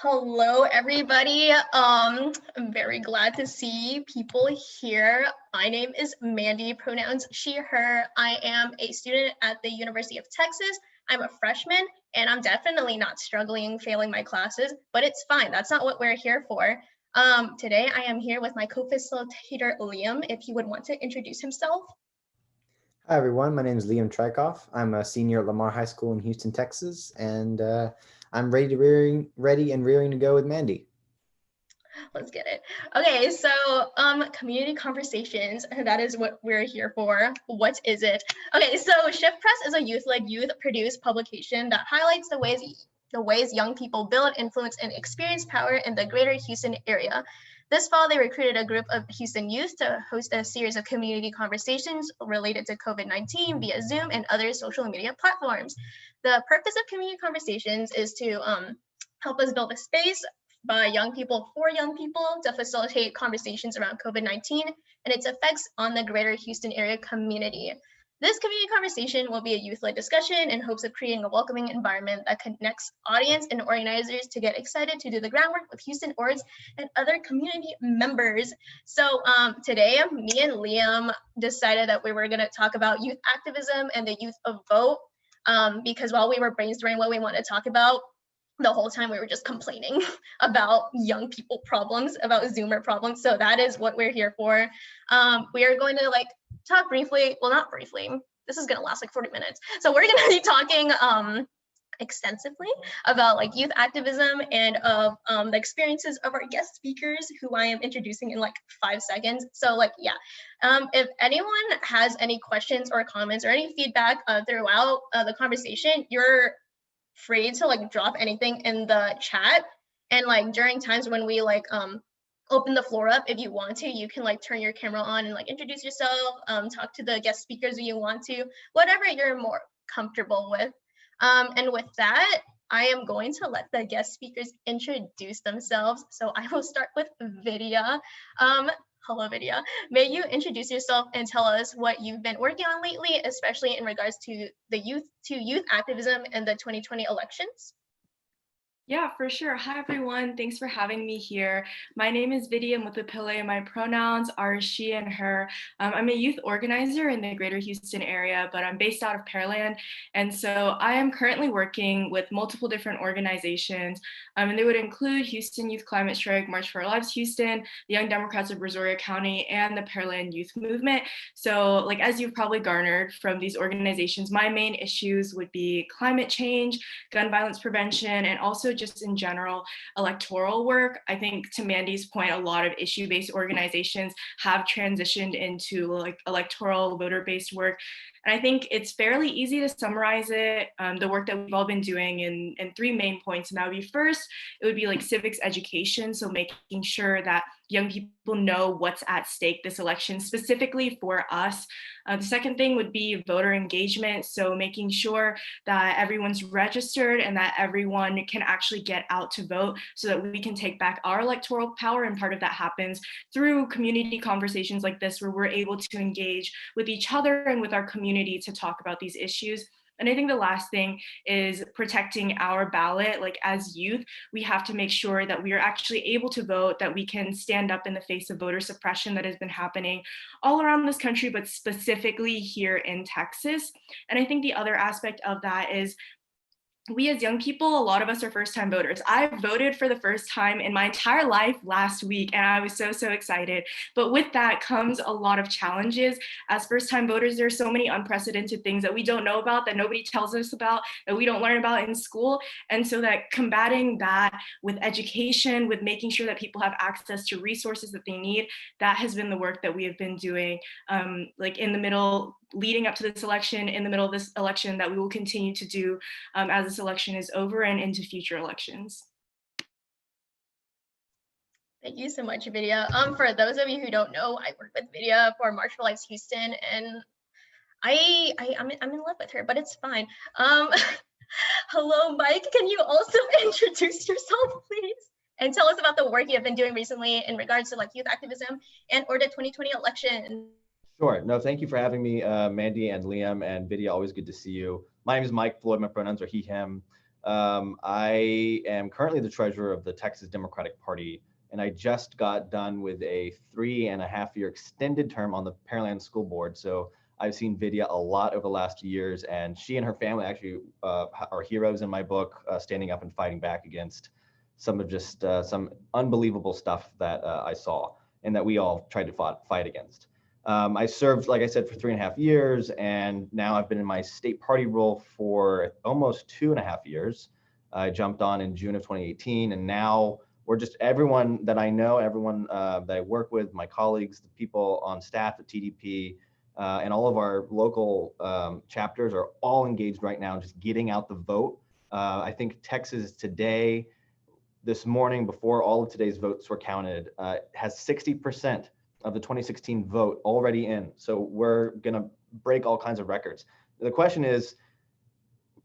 Hello, everybody. I'm very glad to see people here. My name is Mandy, pronouns she, her. I am a student at the University of Texas. I'm a freshman, and I'm definitely not struggling failing my classes, but it's fine. That's not what we're here for. Today, I am here with my co-facilitator, Liam, if he would want to introduce himself. Hi, everyone. My name is Traicoff. I'm a senior at Lamar High School in Houston, Texas, and I'm ready and rearing to go with Mandy. Let's get it. Okay, so community conversations, that is what we're here for. What is it? Okay, so Shift Press is a youth-led, youth-produced publication that highlights the ways young people build, influence, and experience power in the greater Houston area. This fall, they recruited a group of Houston youth to host a series of community conversations related to COVID-19 via Zoom and other social media platforms. The purpose of community conversations is to help us build a space by young people for young people to facilitate conversations around COVID-19 and its effects on the greater Houston area community. This community conversation will be a youth-led discussion in hopes of creating a welcoming environment that connects audience and organizers to get excited to do the groundwork with Houston orgs and other community members. So today, me and Liam decided that we were gonna talk about youth activism and the youth of vote because while we were brainstorming what we want to talk about, the whole time we were just complaining about young people problems, about Zoomer problems. So that is what we're here for. We are going to talk briefly, well, not briefly, this is gonna last like 40 minutes. So we're gonna be talking extensively about youth activism and of the experiences of our guest speakers who I am introducing in 5 seconds. So if anyone has any questions or comments or any feedback throughout the conversation, you're free to drop anything in the chat, and during times when we open the floor up, if you want to, you can turn your camera on and introduce yourself, talk to the guest speakers if you want to, whatever you're more comfortable with. And with that, I am going to let the guest speakers introduce themselves. So I will start with Vidya. Hello, Vidya. May you introduce yourself and tell us what you've been working on lately, especially in regards to the youth activism and the 2020 elections? Yeah, for sure. Hi, everyone. Thanks for having me here. My name is Vidya Muthupillai. My pronouns are she and her. I'm a youth organizer in the greater Houston area, but I'm based out of Pearland. And so I am currently working with multiple different organizations, and they would include Houston Youth Climate Strike, March for Our Lives Houston, the Young Democrats of Brazoria County, and the Pearland Youth Movement. So as you've probably garnered from these organizations, my main issues would be climate change, gun violence prevention, and also just in general electoral work. I think to Mandy's point, a lot of issue-based organizations have transitioned into electoral voter-based work. And I think it's fairly easy to summarize it, the work that we've all been doing in 3 main points. And that would be first, it would be civics education. So making sure that young people know what's at stake this election, specifically for us. The second thing would be voter engagement. So making sure that everyone's registered and that everyone can actually get out to vote so that we can take back our electoral power. And part of that happens through community conversations like this, where we're able to engage with each other and with our community to talk about these issues. And I think the last thing is protecting our ballot. As youth, we have to make sure that we are actually able to vote, that we can stand up in the face of voter suppression that has been happening all around this country, but specifically here in Texas. And I think the other aspect of that is we as young people, a lot of us are first-time voters. I voted for the first time in my entire life last week, and I was so excited. But with that comes a lot of challenges. As first-time voters, there are so many unprecedented things that we don't know about, that nobody tells us about, that we don't learn about in school. And so that combating that with education, with making sure that people have access to resources that they need, that has been the work that we have been doing in the middle, leading up to this election, in the middle of this election, that we will continue to do as this election is over and into future elections. Thank you so much, Vidya. For those of you who don't know, I work with Vidya for March for Lives Houston, and I'm in love with her, but it's fine. Hello, Mike. Can you also introduce yourself, please? And tell us about the work you have been doing recently in regards to youth activism and or the 2020 election. Sure. No, thank you for having me, Mandy and Liam and Vidya. Always good to see you. My name is Mike Floyd. My pronouns are he, him. I am currently the treasurer of the Texas Democratic Party, and I just got done with a 3.5-year extended term on the Pearland School Board. So I've seen Vidya a lot over the last years, and she and her family actually are heroes in my book, standing up and fighting back against some of just some unbelievable stuff that I saw and that we all tried to fight against. I served, like I said, for 3.5 years, and now I've been in my state party role for almost 2.5 years. I jumped on in June of 2018, and now we're just everyone that I know, everyone that I work with, my colleagues, the people on staff at TDP, and all of our local chapters are all engaged right now, just getting out the vote. I think Texas today, this morning, before all of today's votes were counted, has 60% of the 2016 vote already in. So we're gonna break all kinds of records. The question is,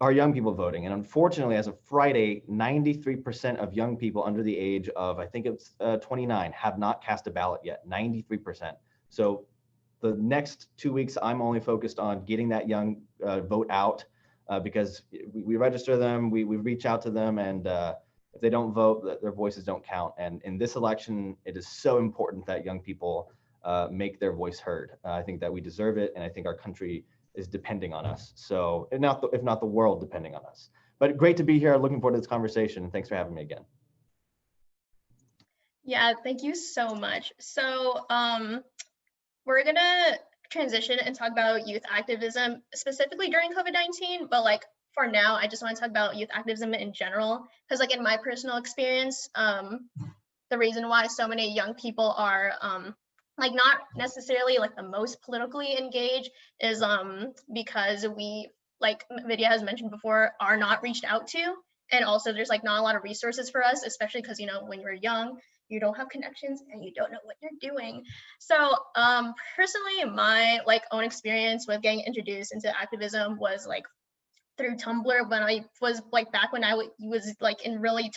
are young people voting? And unfortunately, as of Friday, 93% of young people under the age of, I think it's 29, have not cast a ballot yet, 93%. So the next 2 weeks, I'm only focused on getting that young vote out because we register them, we reach out to them, and if they don't vote, their voices don't count. And in this election, it is so important that young people make their voice heard. I think that we deserve it, and I think our country is depending on us. So if not the world depending on us. But great to be here. Looking forward to this conversation, and thanks for having me again. Yeah, thank you so much. So we're gonna transition and talk about youth activism specifically during COVID-19, but like for now, I just want to talk about youth activism in general, because like in my personal experience, the reason why so many young people are like not necessarily like the most politically engaged is because we, like Vidya has mentioned before, are not reached out to, and also there's like not a lot of resources for us, especially because, you know, when you're young, you don't have connections and you don't know what you're doing. So personally, my like own experience with getting introduced into activism was like through Tumblr when I was like back when I was like in really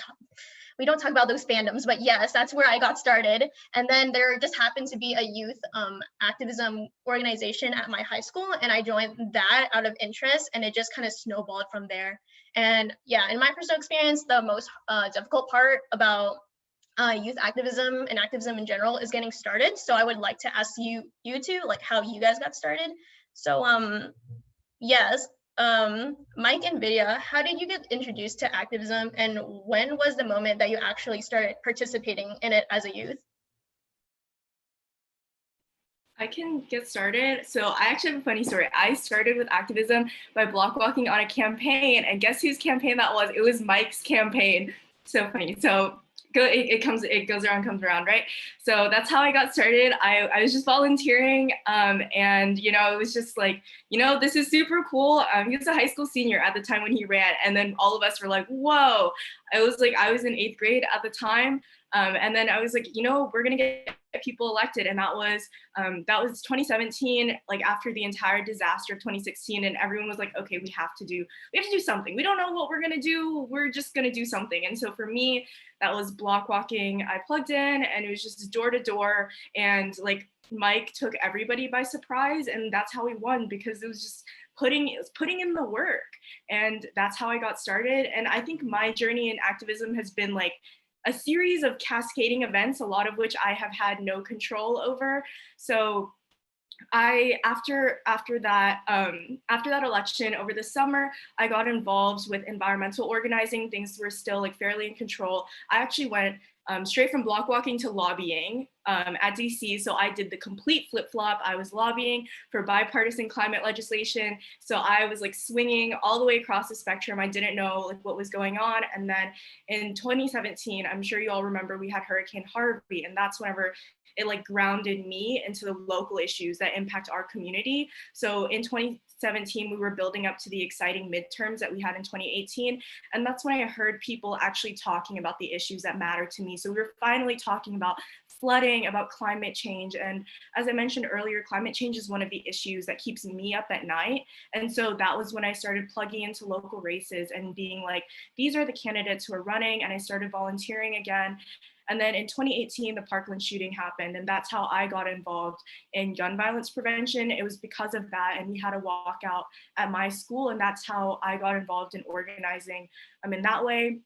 we don't talk about those fandoms, but yes, that's where I got started. And then there just happened to be a youth activism organization at my high school, and I joined that out of interest, and it just kind of snowballed from there. And yeah, in my personal experience, the most difficult part about youth activism and activism in general is getting started. So I would like to ask you two like how you guys got started. So yes, Mike and Vidya, how did you get introduced to activism, and when was the moment that you actually started participating in it as a youth? I can get started. So I actually have a funny story. I started with activism by block walking on a campaign, and guess whose campaign that was? It was Mike's campaign. So funny. So it goes around, comes around, right? So that's how I got started. I was just volunteering, and you know, it was just like, you know, this is super cool. He was a high school senior at the time when he ran, and then all of us were like, whoa. I was in 8th grade at the time, and then I was like, you know, we're gonna get people elected, and that was 2017, like after the entire disaster of 2016, and everyone was like, okay, we have to do something. We don't know what we're gonna do, we're just gonna do something. And so for me, that was block walking. I plugged in, and it was just door to door, and like Mike took everybody by surprise, and that's how we won, because it was just putting in the work. And that's how I got started. And I think my journey in activism has been like a series of cascading events, a lot of which I have had no control over. So after that election over the summer, I got involved with environmental organizing. Things were still like fairly in control. I actually went straight from block walking to lobbying at DC. So I did the complete flip-flop. I was lobbying for bipartisan climate legislation. So I was like swinging all the way across the spectrum. I didn't know like what was going on. And then in 2017, I'm sure you all remember, we had Hurricane Harvey, and that's whenever it like grounded me into the local issues that impact our community. So in 2017, we were building up to the exciting midterms that we had in 2018. And that's when I heard people actually talking about the issues that matter to me. So we were finally talking about flooding, about climate change. And as I mentioned earlier, climate change is one of the issues that keeps me up at night. And so that was when I started plugging into local races and being like, these are the candidates who are running. And I started volunteering again. And then in 2018, the Parkland shooting happened, and that's how I got involved in gun violence prevention. It was because of that, and we had a walkout at my school, and that's how I got involved in organizing in that way.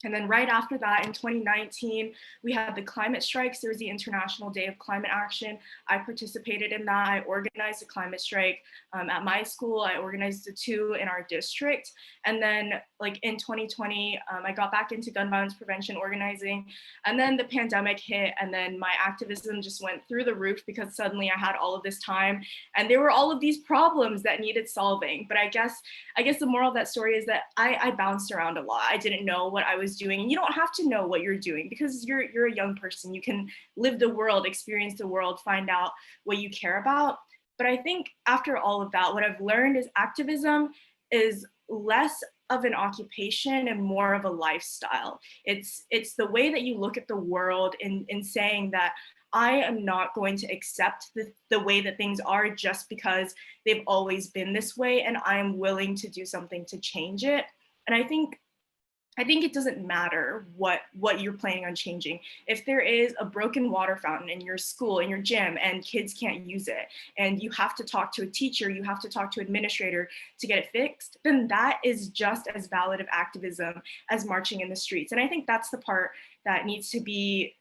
And then right after that, in 2019, we had the climate strikes. There was the International Day of Climate Action. I participated in that. I organized a climate strike at my school. I organized the 2 in our district. And then like in 2020, I got back into gun violence prevention organizing. And then the pandemic hit, and then my activism just went through the roof because suddenly I had all of this time and there were all of these problems that needed solving. But I guess the moral of that story is that I bounced around a lot. I didn't know what I was doing. And you don't have to know what you're doing because you're a young person. You can live the world, experience the world, find out what you care about. But I think after all of that, what I've learned is activism is less of an occupation and more of a lifestyle. It's the way that you look at the world in saying that I am not going to accept the way that things are just because they've always been this way, and I am willing to do something to change it. And I think it doesn't matter what you're planning on changing. If there is a broken water fountain in your school, in your gym, and kids can't use it, and you have to talk to a teacher, you have to talk to an administrator to get it fixed, then that is just as valid of activism as marching in the streets. And I think that's the part that needs to be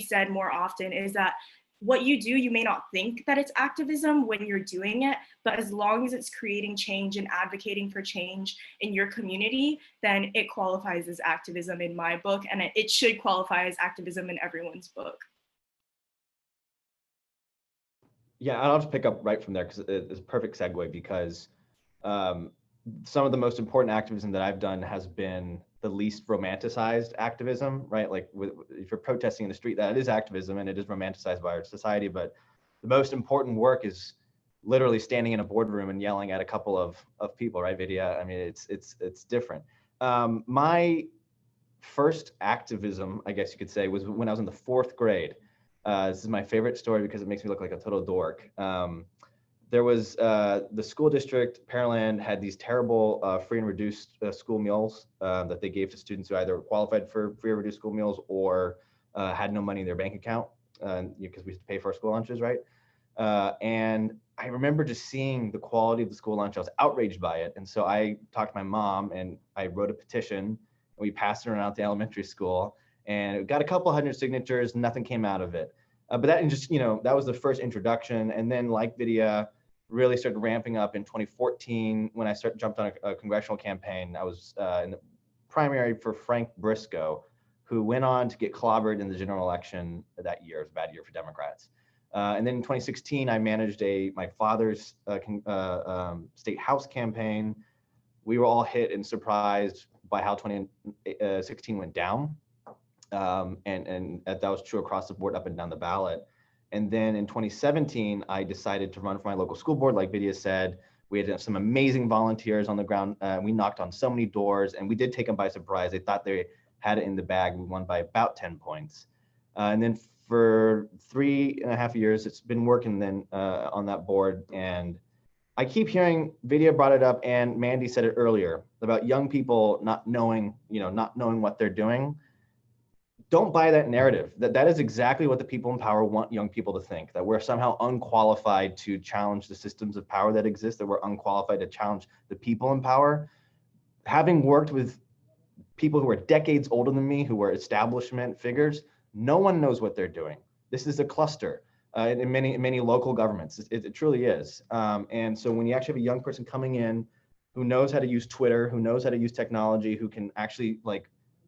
said more often, is that what you do, you may not think that it's activism when you're doing it, but as long as it's creating change and advocating for change in your community, then it qualifies as activism in my book, and it should qualify as activism in everyone's book. Yeah, I'll just pick up right from there because it's a perfect segue, because some of the most important activism that I've done has been the least romanticized activism, right? Like if you're protesting in the street, that is activism and it is romanticized by our society. But the most important work is literally standing in a boardroom and yelling at a couple of people, right, Vidya? I mean, it's different. My first activism, I guess you could say, was when I was in the 4th grade. This is my favorite story because it makes me look like a total dork. There was the school district, Pearland, had these terrible free and reduced school meals that they gave to students who either qualified for free or reduced school meals or had no money in their bank account because we used to pay for our school lunches, right? And I remember just seeing the quality of the school lunch. I was outraged by it. And so I talked to my mom and I wrote a petition and we passed it around the elementary school and it got a couple hundred signatures, nothing came out of it. But that just, that was the first introduction. And then like Vidya, really started ramping up in 2014 when I jumped on a congressional campaign. I was in the primary for Frank Briscoe, who went on to get clobbered in the general election that year. It was a bad year for Democrats. And then in 2016, I managed my father's state house campaign. We were all hit and surprised by how 2016 went down. And that was true across the board, up and down the ballot. And then in 2017, I decided to run for my local school board. Like Vidya said, we had some amazing volunteers on the ground. We knocked on so many doors and we did take them by surprise. They thought they had it in the bag. We won by about 10 points. And then for 3.5 years, it's been working then on that board. And I keep hearing, Vidya brought it up and Mandy said it earlier about young people not knowing what they're doing. Don't buy that narrative. That is exactly what the people in power want young people to think, that we're somehow unqualified to challenge the systems of power that exist, that we're unqualified to challenge the people in power. Having worked with people who are decades older than me, who are establishment figures, no one knows what they're doing. This is a cluster in many local governments. It truly is. And so when you actually have a young person coming in who knows how to use Twitter, who knows how to use technology, who can actually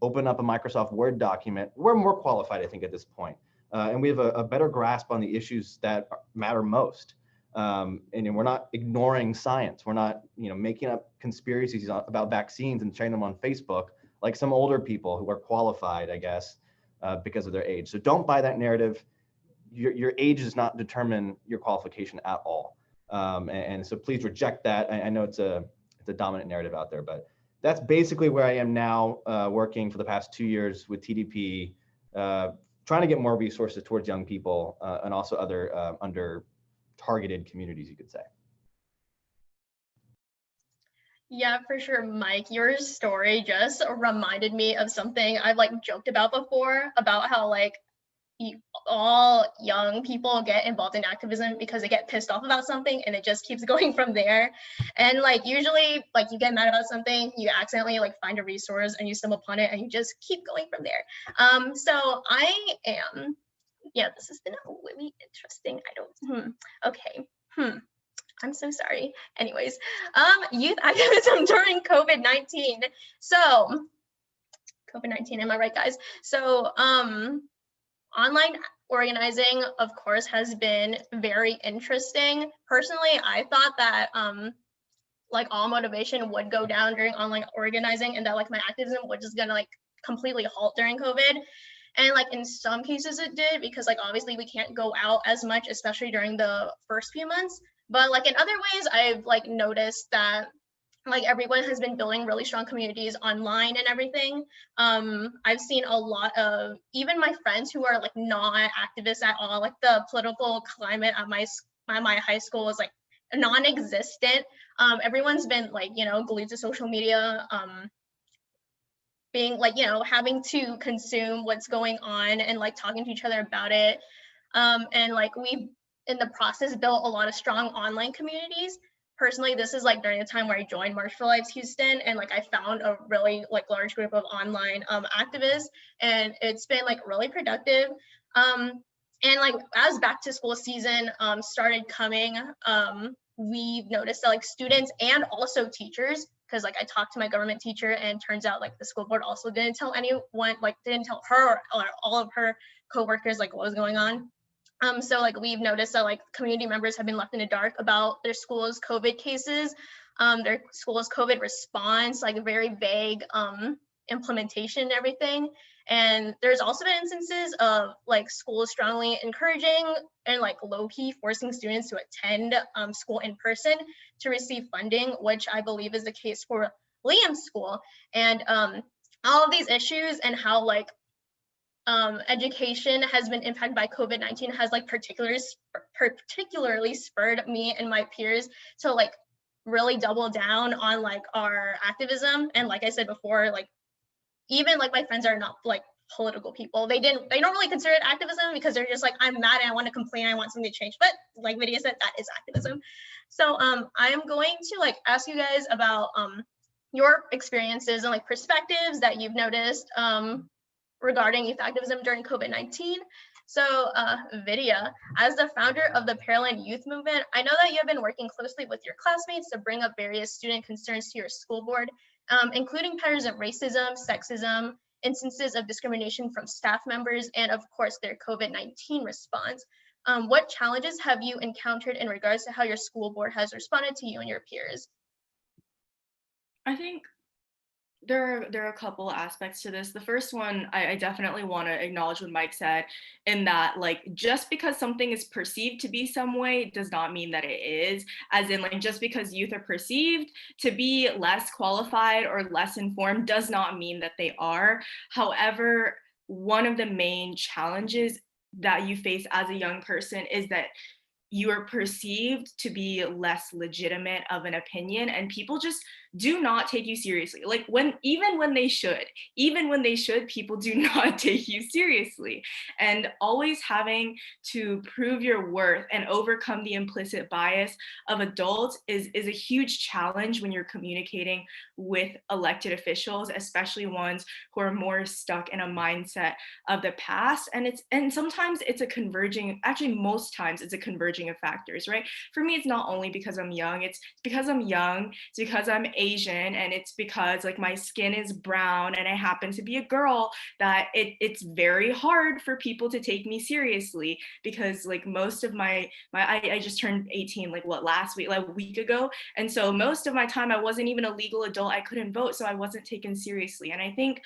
open up a Microsoft Word document, we're more qualified, I think, at this point. And we have a better grasp on the issues that matter most. And we're not ignoring science. We're not making up conspiracies about vaccines and sharing them on Facebook like some older people who are qualified, I guess, because of their age. So don't buy that narrative. Your age does not determine your qualification at all. And so please reject that. I know it's a dominant narrative out there, but that's basically where I am now, working for the past 2 years with TDP, trying to get more resources towards young people and also other under targeted communities, you could say. Yeah, for sure, Mike. Your story just reminded me of something I've like joked about before about how like all young people get involved in activism because they get pissed off about something and it just keeps going from there. And like usually like you get mad about something, you accidentally like find a resource and you stumble upon it and you just keep going from there. So I am, yeah, this has been really interesting. Okay. I'm so sorry. Anyways, youth activism during COVID-19. So COVID-19, am I right, guys? So online organizing, of course, has been very interesting. Personally, I thought that like all motivation would go down during online organizing and that like my activism was just gonna like completely halt during COVID. And like in some cases it did because like obviously we can't go out as much, especially during the first few months. But like in other ways, I've like noticed that like everyone has been building really strong communities online and everything. I've seen a lot of even my friends who are like not activists at all, like the political climate at my high school is like non-existent. Everyone's been like, you know, glued to social media, being like, you know, having to consume what's going on and like talking to each other about it. And like we've in the process built a lot of strong online communities. Personally, this is like during the time where I joined March for Lives Houston, and like I found a really like large group of online activists, and it's been like really productive. And like as back to school season started coming, we've noticed that like students and also teachers, because like I talked to my government teacher and turns out like the school board also didn't tell anyone, like didn't tell her or all of her coworkers like what was going on. So like we've noticed that like community members have been left in the dark about their school's COVID cases, their school's COVID response, like very vague implementation and everything. And there's also been instances of like schools strongly encouraging and like low-key forcing students to attend school in person to receive funding, which I believe is the case for Liam's school. And all of these issues and how like education has been impacted by COVID-19 has like particularly spurred me and my peers to like really double down on like our activism. And like I said before, like even like my friends are not like political people. They don't really consider it activism because they're just like, I'm mad and I want to complain, I want something to change. But like Vidya said, that is activism. So I'm going to like ask you guys about your experiences and like perspectives that you've noticed regarding youth activism during COVID-19. So Vidya, as the founder of the Pearland Youth Movement, I know that you have been working closely with your classmates to bring up various student concerns to your school board, including patterns of racism, sexism, instances of discrimination from staff members, and of course their COVID-19 response. What challenges have you encountered in regards to how your school board has responded to you and your peers? I think there are a couple aspects to this. The first one, I definitely want to acknowledge what Mike said, in that like just because something is perceived to be some way does not mean that it is. As in like just because youth are perceived to be less qualified or less informed does not mean that they are. However, one of the main challenges that you face as a young person is that you are perceived to be less legitimate of an opinion, and people just do not take you seriously. Like even when they should, people do not take you seriously. And always having to prove your worth and overcome the implicit bias of adults is a huge challenge when you're communicating with elected officials, especially ones who are more stuck in a mindset of the past. And sometimes it's a converging, actually most times it's a converging of factors, right? For me, it's not only because I'm young, it's because I'm young, it's because I'm Asian, and it's because like my skin is brown and I happen to be a girl, that it's very hard for people to take me seriously, because like most of I just turned 18 like last week, like a week ago, and so most of my time I wasn't even a legal adult, I couldn't vote, so I wasn't taken seriously. And I think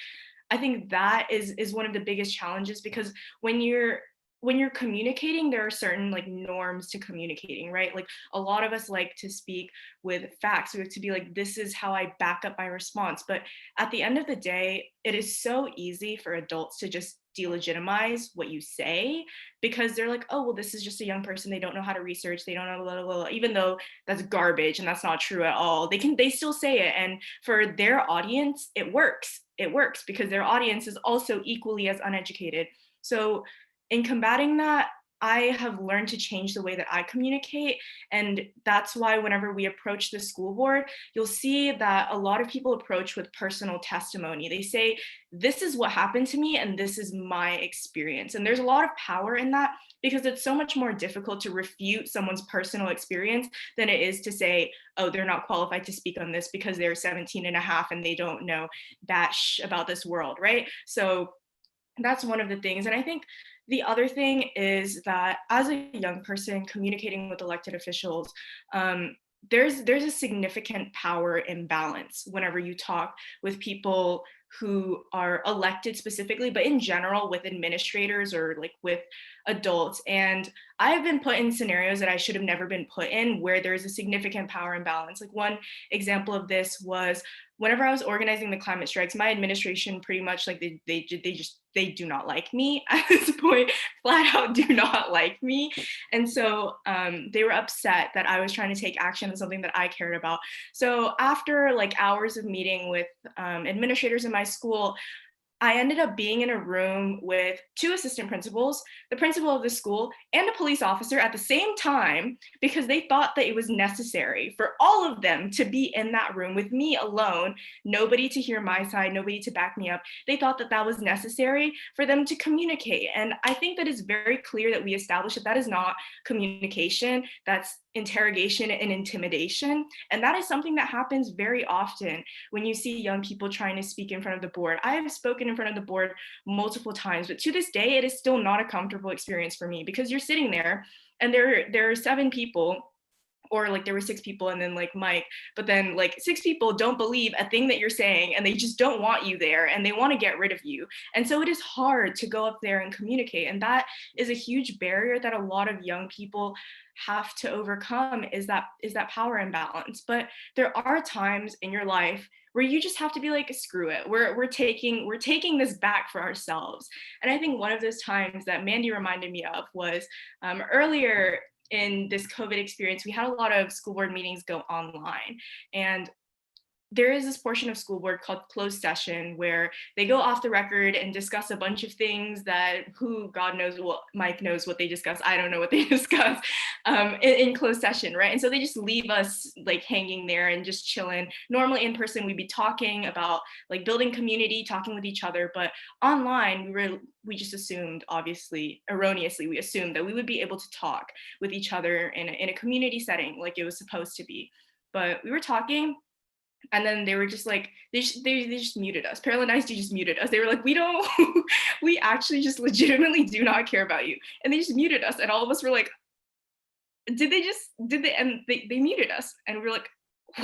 that is one of the biggest challenges, because when you're communicating, there are certain like norms to communicating, right? Like a lot of us like to speak with facts. We have to be like, this is how I back up my response. But at the end of the day, it is so easy for adults to just delegitimize what you say, because they're like, oh, well, this is just a young person. They don't know how to research. They don't know, blah, blah, blah. Even though that's garbage and that's not true at all. They still say it. And for their audience, it works. It works because their audience is also equally as uneducated. So in combating that, I have learned to change the way that I communicate. And that's why whenever we approach the school board, you'll see that a lot of people approach with personal testimony. They say, this is what happened to me and this is my experience. And there's a lot of power in that, because it's so much more difficult to refute someone's personal experience than it is to say, oh, they're not qualified to speak on this because they're 17 and a half and they don't know that about this world, right? So that's one of the things. And I think the other thing is that as a young person communicating with elected officials, there's a significant power imbalance whenever you talk with people who are elected specifically, but in general with administrators or like with adults. And I've been put in scenarios that I should have never been put in where there's a significant power imbalance. Like one example of this was whenever I was organizing the climate strikes, my administration pretty much like they do not like me at this point, flat out do not like me. And so they were upset that I was trying to take action on something that I cared about. So after like hours of meeting with administrators in my school, I ended up being in a room with 2 assistant principals, the principal of the school, and a police officer at the same time, because they thought that it was necessary for all of them to be in that room with me alone, nobody to hear my side, nobody to back me up. They thought that that was necessary for them to communicate. And I think that it's very clear that we establish that that is not communication, that's interrogation and intimidation. And that is something that happens very often when you see young people trying to speak in front of the board. I have spoken in front of the board multiple times, but to this day, it is still not a comfortable experience for me, because you're sitting there and there are 7 people, or like there were 6 people and then like Mike, but then like 6 people don't believe a thing that you're saying and they just don't want you there and they want to get rid of you. And so it is hard to go up there and communicate. And that is a huge barrier that a lot of young people have to overcome, is that power imbalance. But there are times in your life where you just have to be like, screw it, we're taking this back for ourselves. And I think one of those times that Mandy reminded me of was earlier in this COVID experience, we had a lot of school board meetings go online. And there is this portion of school board called closed session where they go off the record and discuss a bunch of things that God knows what, Mike knows what they discuss. I don't know what they discuss in closed session, right? And so they just leave us like hanging there and just chilling. Normally in person, we'd be talking about like building community, talking with each other, but online we just assumed, obviously erroneously, we assumed that we would be able to talk with each other in a community setting like it was supposed to be. But we were talking, and then they were just like, they just muted us. Pearl and ISD just muted us. They were like, we actually just legitimately do not care about you. And they just muted us. And all of us were like, and they muted us. And we're like,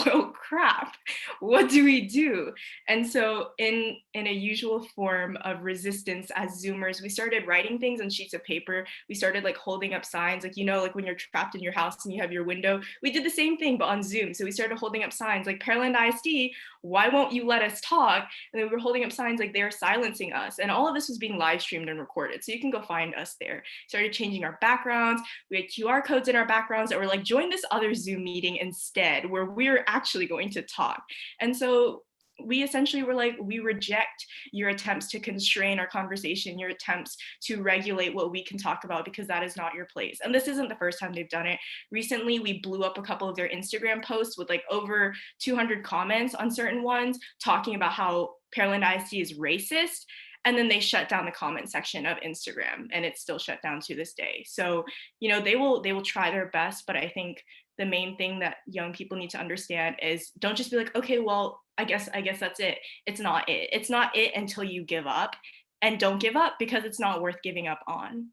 well, crap, what do we do? And so in a usual form of resistance as Zoomers, we started writing things on sheets of paper. We started like holding up signs, like, like when you're trapped in your house and you have your window, we did the same thing, but on Zoom. So we started holding up signs like, Pearland ISD, why won't you let us talk? And then we were holding up signs like they were silencing us. And all of this was being live streamed and recorded. So you can go find us there. Started changing our backgrounds. We had QR codes in our backgrounds that were like, join this other Zoom meeting instead, where we're actually going to talk. And so we essentially were like, we reject your attempts to constrain our conversation, your attempts to regulate what we can talk about, because that is not your place. And this isn't the first time they've done it. Recently, we blew up a couple of their Instagram posts with like over 200 comments on certain ones, talking about how Pearland ISD is racist. And then they shut down the comment section of Instagram, and it's still shut down to this day. So, they will try their best, but I think the main thing that young people need to understand is, don't just be like, okay, well, I guess that's it. It's not it. It's not it until you give up, and don't give up because it's not worth giving up on.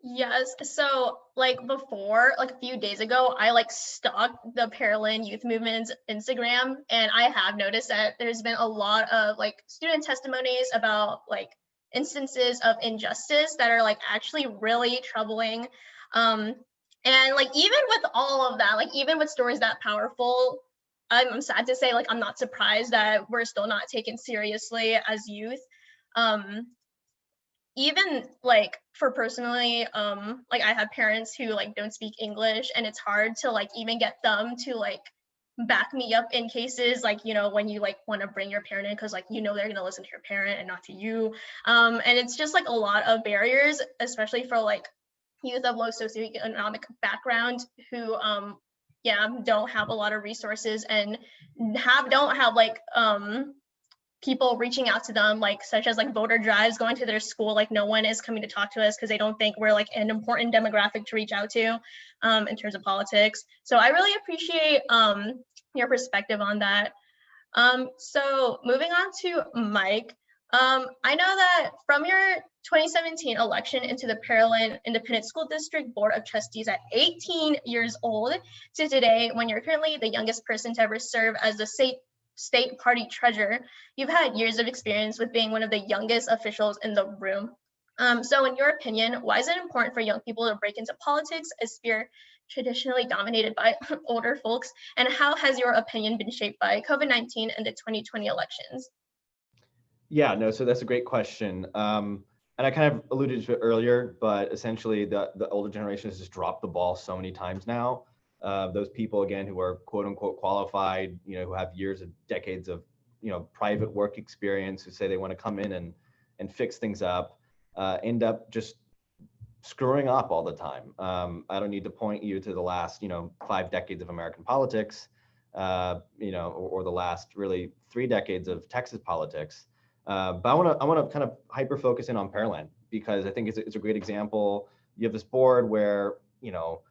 Yes, so like before, like a few days ago, I like stalked the Pearland Youth Movement's Instagram, and I have noticed that there's been a lot of like student testimonies about like instances of injustice that are like actually really troubling. And like even with all of that, like even with stories that powerful, I'm sad to say, like, I'm not surprised that we're still not taken seriously as youth. Even like for personally, like I have parents who like don't speak English, and it's hard to like even get them to like back me up in cases like, you know, when you like want to bring your parent in, because like, you know, they're going to listen to your parent and not to you. And it's just like a lot of barriers, especially for like youth of low socioeconomic background who yeah, don't have a lot of resources and don't have like people reaching out to them, like such as like voter drives, going to their school, like no one is coming to talk to us because they don't think we're like an important demographic to reach out to in terms of politics. So I really appreciate your perspective on that. So moving on to Mike, I know that from your 2017 election into the Pearland Independent School District Board of Trustees at 18 years old to today, when you're currently the youngest person to ever serve as the state party treasurer, you've had years of experience with being one of the youngest officials in the room. So in your opinion, why is it important for young people to break into politics, a sphere traditionally dominated by older folks? And how has your opinion been shaped by COVID-19 and the 2020 elections? Yeah, no, so that's a great question. And I kind of alluded to it earlier, but essentially the older generation has just dropped the ball so many times now. Those people, again, who are quote unquote qualified, you know, who have years of decades of, you know, private work experience, who say they want to come in and fix things up, end up just screwing up all the time. I don't need to point you to the last, you know, 5 decades of American politics, you know, or the last really 3 decades of Texas politics. But I want to kind of hyper focus in on Pearland, because I think it's a great example. You have this board where, you know,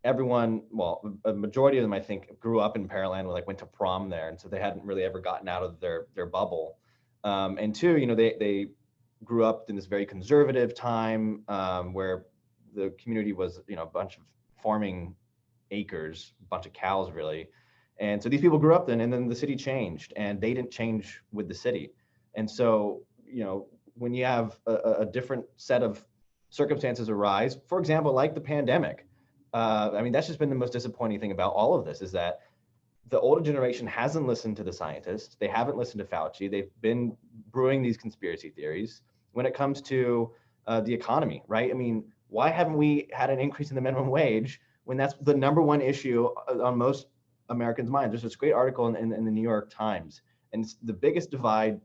everyone, well, a majority of them, I think, grew up in Pearland, or like went to prom there, and so they hadn't really ever gotten out of their bubble. And two, you know, they grew up in this very conservative time where the community was, you know, a bunch of farming acres, a bunch of cows, really. And so these people grew up then, and then the city changed, and they didn't change with the city. And so, you know, when you have a different set of circumstances arise, for example, like the pandemic, I mean, that's just been the most disappointing thing about all of this, is that the older generation hasn't listened to the scientists. They haven't listened to Fauci. They've been brewing these conspiracy theories when it comes to the economy, right? I mean, why haven't we had an increase in the minimum wage when that's the #1 issue on most Americans' minds? There's this great article in the New York Times, and it's the biggest divide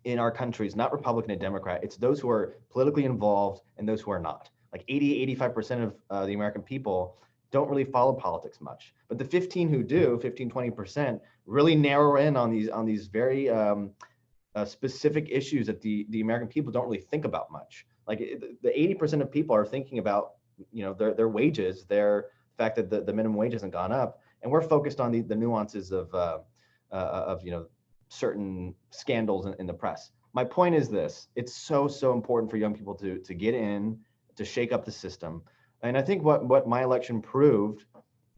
in our country is not Republican and Democrat. It's those who are politically involved and those who are not. Like 85% of the American people don't really follow politics much, but the 15 who do, 20% really narrow in on these very specific issues that the American people don't really think about much. Like the 80% of people are thinking about, you know, their wages, the fact that the minimum wage hasn't gone up, and we're focused on the nuances of you know, certain scandals in the press. My point is this: it's so important for young people to get in, to shake up the system. And I think what my election proved,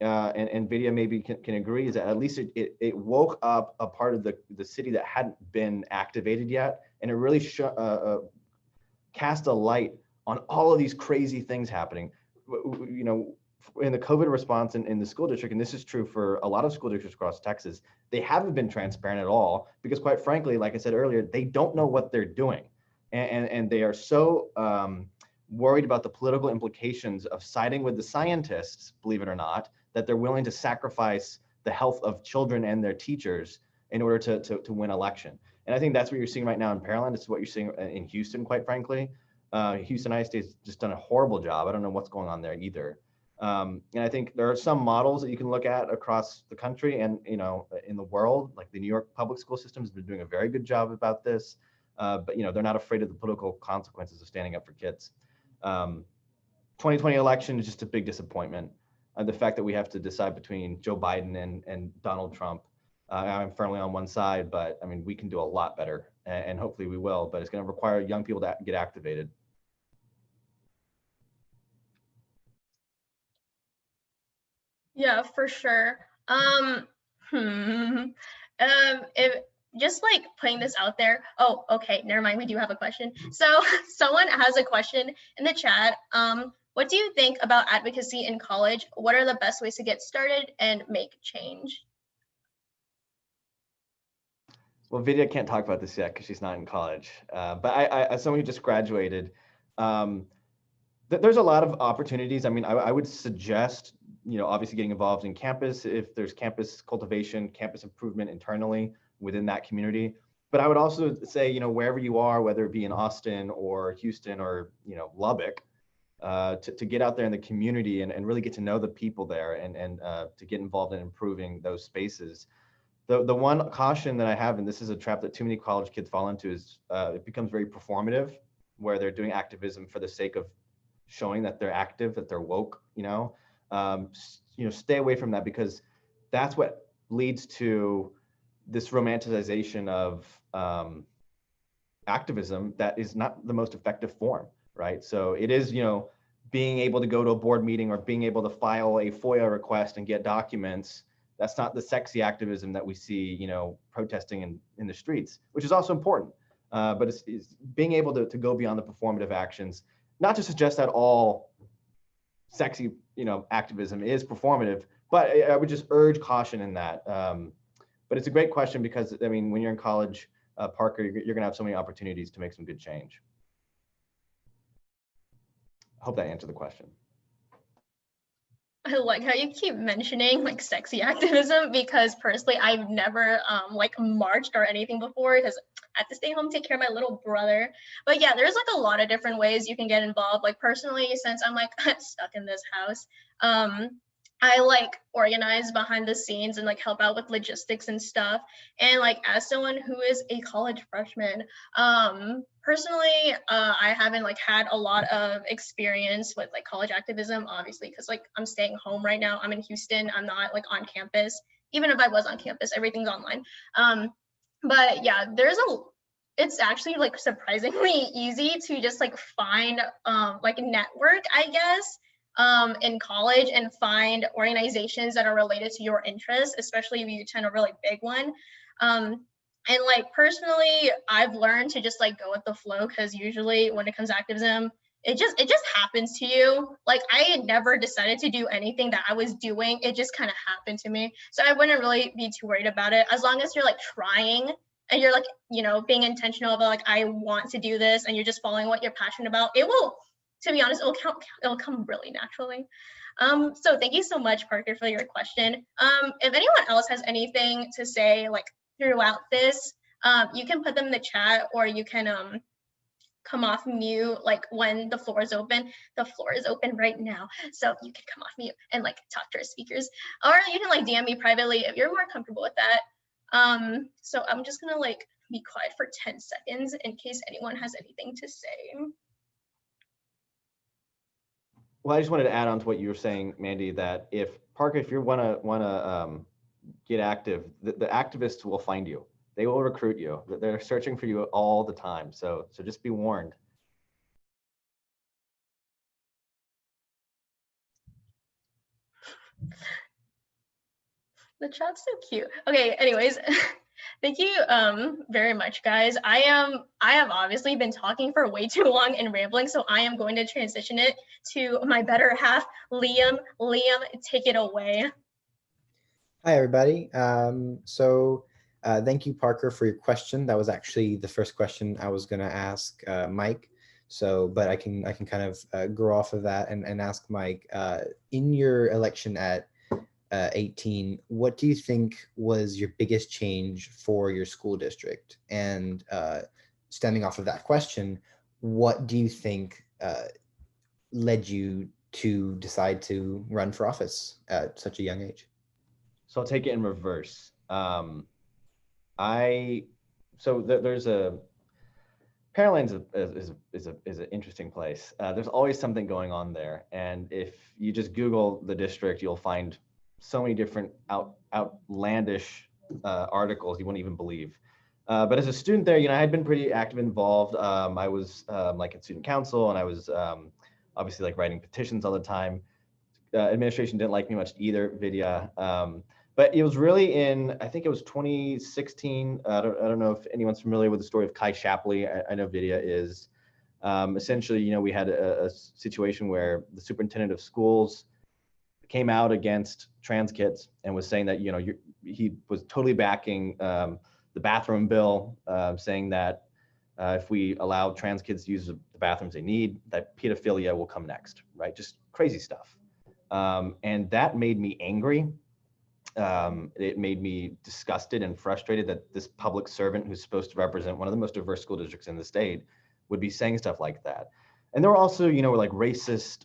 and Vidya maybe can agree, is that at least it woke up a part of the city that hadn't been activated yet, and it really cast a light on all of these crazy things happening. You know, in the COVID response in the school district, and this is true for a lot of school districts across Texas, they haven't been transparent at all, because quite frankly, like I said earlier, they don't know what they're doing. And they are so worried about the political implications of siding with the scientists, believe it or not, that they're willing to sacrifice the health of children and their teachers in order to win election. And I think that's what you're seeing right now in Pearland. It's what you're seeing in Houston, quite frankly. Houston ISD has just done a horrible job. I don't know what's going on there either. And I think there are some models that you can look at across the country and, you know, in the world, like the New York public school system has been doing a very good job about this. But, you know, they're not afraid of the political consequences of standing up for kids. 2020 election is just a big disappointment. The fact that we have to decide between Joe Biden and Donald Trump. I'm firmly on one side, but I mean, we can do a lot better, and hopefully we will, but it's going to require young people to get activated. Yeah, for sure. If just like putting this out there. Oh, okay, never mind. We do have a question. So someone has a question in the chat. What do you think about advocacy in college? What are the best ways to get started and make change? Well, Vidya can't talk about this yet because she's not in college. But I, as someone who just graduated, there's a lot of opportunities. I mean, I would suggest, obviously getting involved in campus if there's campus cultivation, campus improvement internally within that community. But I would also say, wherever you are, whether it be in Austin or Houston or, Lubbock, to get out there in the community and really get to know the people there and to get involved in improving those spaces. The one caution that I have, and this is a trap that too many college kids fall into, is it becomes very performative, where they're doing activism for the sake of showing that they're active, that they're woke. Stay away from that, because that's what leads to this romanticization of activism that is not the most effective form, right? So it is, being able to go to a board meeting or being able to file a FOIA request and get documents. That's not the sexy activism that we see, protesting in the streets, which is also important. But it's being able to go beyond the performative actions, not to suggest that all sexy, activism is performative, but I would just urge caution in that. But it's a great question because, I mean, when you're in college, Parker, you're gonna have so many opportunities to make some good change. I hope that answered the question. I like how you keep mentioning like sexy activism, because personally I've never like marched or anything before because I have to stay home, take care of my little brother. But yeah, there's like a lot of different ways you can get involved. Like personally, since I'm like stuck in this house, I like organize behind the scenes and like help out with logistics and stuff. And like as someone who is a college freshman, personally, I haven't like had a lot of experience with like college activism, obviously, because like I'm staying home right now. I'm in Houston. I'm not like on campus. Even if I was on campus, everything's online. But yeah, it's actually like surprisingly easy to just like find like network, I guess, in college and find organizations that are related to your interests, especially if you attend a really big one. And like personally, I've learned to just like go with the flow, because usually when it comes to activism, it just happens to you. Like I had never decided to do anything that I was doing. It just kind of happened to me. So I wouldn't really be too worried about it, as long as you're like trying and you're like, being intentional about like, I want to do this, and you're just following what you're passionate about. It will, to be honest, it'll come really naturally. So thank you so much, Parker, for your question. If anyone else has anything to say like throughout this, you can put them in the chat, or you can come off mute like when the floor is open. The floor is open right now, so you can come off mute and like talk to our speakers, or you can like DM me privately if you're more comfortable with that. So I'm just gonna like be quiet for 10 seconds in case anyone has anything to say. Well, I just wanted to add on to what you were saying, Mandy, that if Parker, if you wanna get active, the activists will find you. They will recruit you. They're searching for you all the time. So just be warned. The chat's so cute. Okay, anyways, thank you very much, guys. I have obviously been talking for way too long and rambling, so I am going to transition it to my better half, Liam. Liam, take it away. Hi, everybody. Thank you, Parker, for your question. That was actually the first question I was going to ask Mike. But I can kind of grow off of that and ask Mike, in your election at 18, what do you think was your biggest change for your school district? And stemming off of that question, what do you think led you to decide to run for office at such a young age? So I'll take it in reverse. There's a Pearland's is an interesting place. There's always something going on there, and if you just Google the district, you'll find so many different outlandish articles you wouldn't even believe. But as a student there, I had been pretty active, involved. I was like in student council, and I was obviously like writing petitions all the time. Administration didn't like me much either, Vidya. But it was really I think it was 2016. I don't know if anyone's familiar with the story of Kai Shapley. I know Vidya is. Essentially, we had a situation where the superintendent of schools came out against trans kids and was saying that, he was totally backing the bathroom bill, saying that if we allow trans kids to use the bathrooms they need, that pedophilia will come next, right? Just crazy stuff. And that made me angry. It made me disgusted and frustrated that this public servant who's supposed to represent one of the most diverse school districts in the state would be saying stuff like that. And there were also, like racist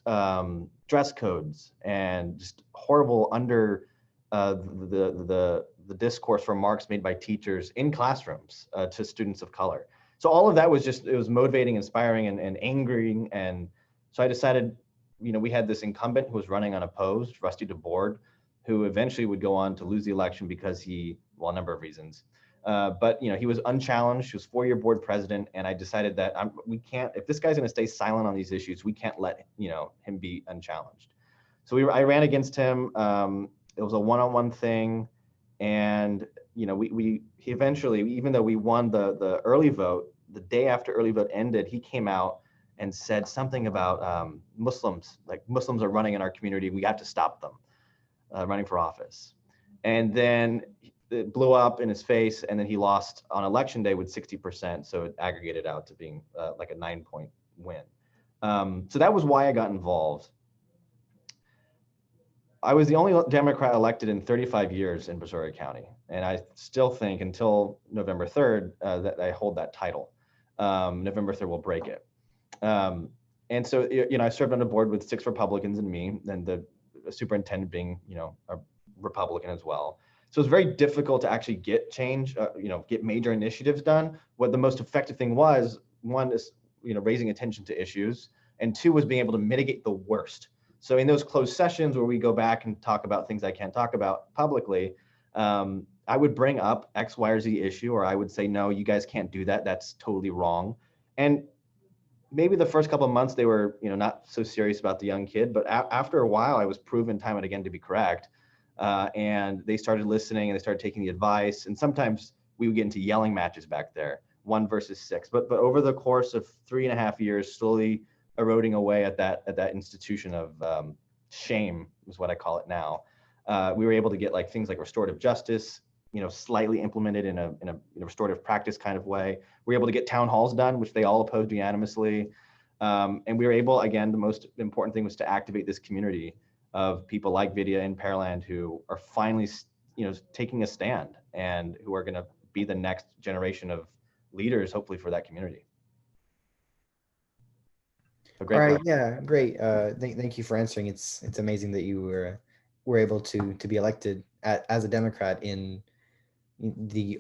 dress codes and just horrible under the discourse remarks made by teachers in classrooms to students of color. So all of that was just, it was motivating, inspiring, and angering. And so I decided, we had this incumbent who was running unopposed, Rusty DeBoard, who eventually would go on to lose the election because a number of reasons. But he was unchallenged. He was 4-year board president, and I decided that we can't. If this guy's going to stay silent on these issues, we can't let him be unchallenged. So I ran against him. It was a one-on-one thing, and he eventually, even though we won the early vote, the day after early vote ended, he came out and said something about Muslims. Like, Muslims are running in our community. We have to stop them running for office. And then it blew up in his face, and then he lost on election day with 60%. So it aggregated out to being like a 9-point win. So that was why I got involved. I was the only Democrat elected in 35 years in Brazoria County. And I still think until November 3rd that I hold that title. November 3rd will break it. And so, I served on a board with 6 Republicans and me, and the superintendent being, a Republican as well. So it's very difficult to actually get change, get major initiatives done. What the most effective thing was, one is, raising attention to issues, and 2 was being able to mitigate the worst. So in those closed sessions where we go back and talk about things I can't talk about publicly, I would bring up X, Y, or Z issue, or I would say, no, you guys can't do that. That's totally wrong. And maybe the first couple of months they were, not so serious about the young kid, but after a while, I was proven time and again to be correct. And they started listening and they started taking the advice. And sometimes we would get into yelling matches back there, 1 versus 6. But over the course of 3.5 years, slowly eroding away at that institution of shame is what I call it now. We were able to get things like restorative justice, slightly implemented in a restorative practice kind of way. We were able to get town halls done, which they all opposed unanimously. And we were able, again, the most important thing was to activate this community of people like Vidya and Pearland who are finally, taking a stand and who are going to be the next generation of leaders, hopefully, for that community. All right, yeah, great. Thank you for answering. It's amazing that you were able to be elected as a Democrat in the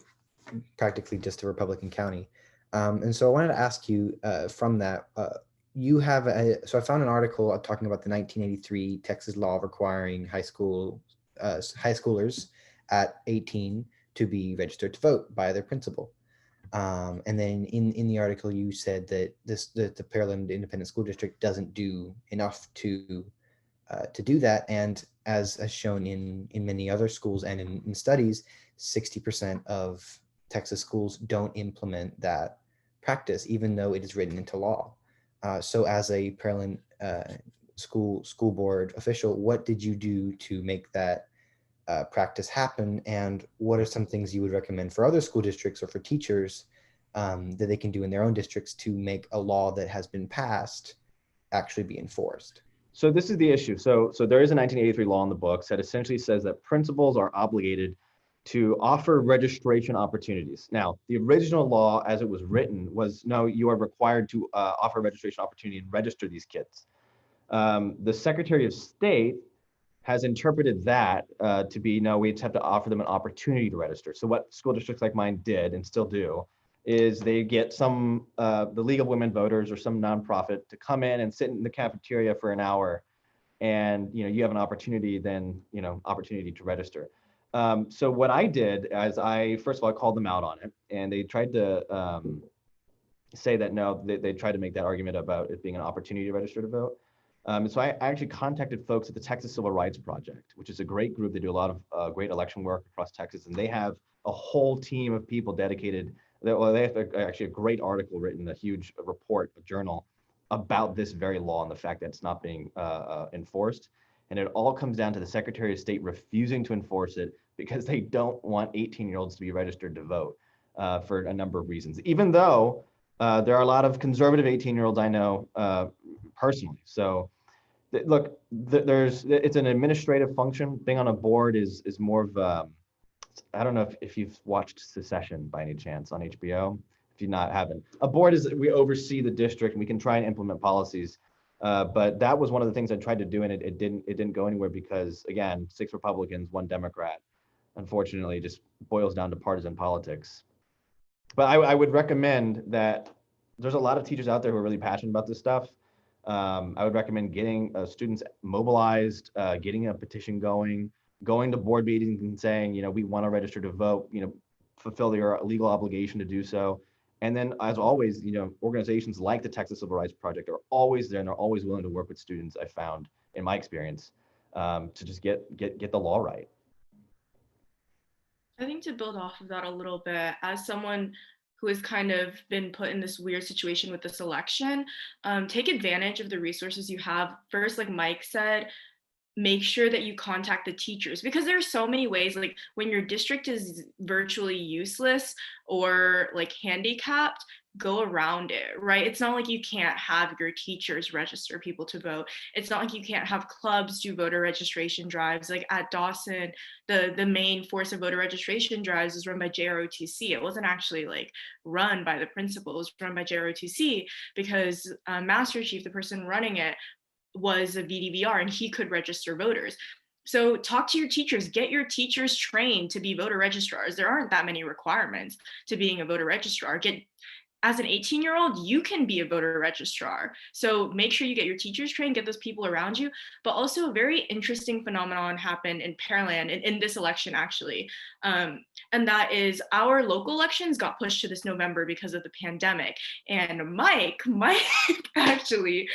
practically just a Republican county. And so I wanted to ask you from that, you have so I found an article talking about the 1983 Texas law requiring high schoolers at 18 to be registered to vote by their principal. And then in the article, you said that the Pearland Independent School District doesn't do enough to do that. And as shown in many other schools and in studies, 60% of Texas schools don't implement that practice, even though it is written into law. So as a Pearland school board official, what did you do to make that practice happen? And what are some things you would recommend for other school districts or for teachers that they can do in their own districts to make a law that has been passed actually be enforced? So this is the issue. So there is a 1983 law in the books that essentially says that principals are obligated to offer registration opportunities. Now, the original law as it was written was, no, you are required to offer registration opportunity and register these kids. The Secretary of State has interpreted that to be, no, we just have to offer them an opportunity to register. So what school districts like mine did and still do is they get some, the League of Women Voters or some nonprofit to come in and sit in the cafeteria for an hour, and you have an opportunity then, opportunity to register. So what I did is first of all, I called them out on it, and they tried to say that no, they tried to make that argument about it being an opportunity to register to vote. And so I actually contacted folks at the Texas Civil Rights Project, which is a great group. They do a lot of great election work across Texas, and they have a whole team of people dedicated. They have actually a great article written, a huge report, a journal about this very law and the fact that it's not being enforced. And it all comes down to the Secretary of State refusing to enforce it because they don't want 18-year-olds to be registered to vote. for a number of reasons, even though there are a lot of conservative 18-year-olds I know personally. So look, it's an administrative function. Being on a board is more of I don't know if you've watched Secession by any chance on HBO. If you haven't, a board is, we oversee the district and we can try and implement policies. But that was one of the things I tried to do, and it didn't go anywhere because, again, 6 Republicans, 1 Democrat. Unfortunately, it just boils down to partisan politics. But I would recommend that there's a lot of teachers out there who are really passionate about this stuff. I would recommend getting students mobilized, getting a petition going to board meetings and saying, we want to register to vote, fulfill your legal obligation to do so. And then, as always, organizations like the Texas Civil Rights Project are always there, and they're always willing to work with students, I found, in my experience, to just get the law right. I think to build off of that a little bit, as someone who has kind of been put in this weird situation with this election, take advantage of the resources you have. First, like Mike said, make sure that you contact the teachers, because there are so many ways, like when your district is virtually useless or like handicapped, go around it, right? It's not like you can't have your teachers register people to vote. It's not like you can't have clubs do voter registration drives. Like at Dawson, the main force of voter registration drives is run by JROTC. It wasn't actually like run by the principal, it was run by JROTC because Master Chief, the person running it, was a VDVR and he could register voters. So talk to your teachers, get your teachers trained to be voter registrars. There aren't that many requirements to being a voter registrar. As an 18-year-old, you can be a voter registrar. So make sure you get your teachers trained, get those people around you. But also a very interesting phenomenon happened in Pearland in this election, actually. And that is our local elections got pushed to this November because of the pandemic. And Mike actually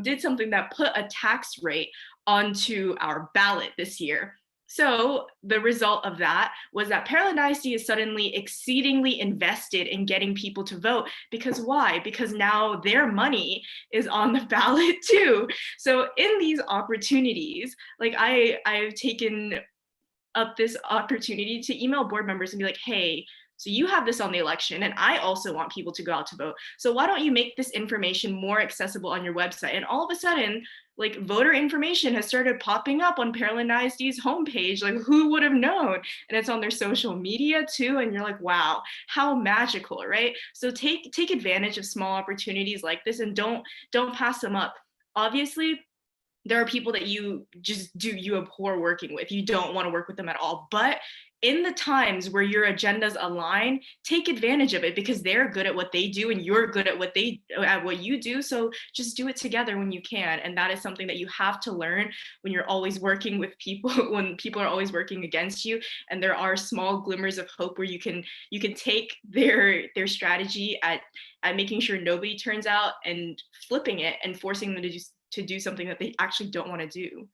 did something that put a tax rate onto our ballot this year. So the result of that was that Pearland ISD is suddenly exceedingly invested in getting people to vote. Because why? Because now their money is on the ballot too. So in these opportunities, like I've taken up this opportunity to email board members and be like, hey, so you have this on the election, and I also want people to go out to vote. So why don't you make this information more accessible on your website? And all of a sudden, like voter information has started popping up on Pearland ISD's homepage. Like who would have known? And it's on their social media too. And you're like, wow, how magical, right? So take advantage of small opportunities like this and don't pass them up. Obviously, there are people that you abhor working with. You don't want to work with them at all. But in the times where your agendas align, take advantage of it because they're good at what they do and you're good at what you do. So just do it together when you can. And that is something that you have to learn when you're always working with people, when people are always working against you. And there are small glimmers of hope where you can take their strategy at making sure nobody turns out and flipping it and forcing them to do something that they actually don't want to do.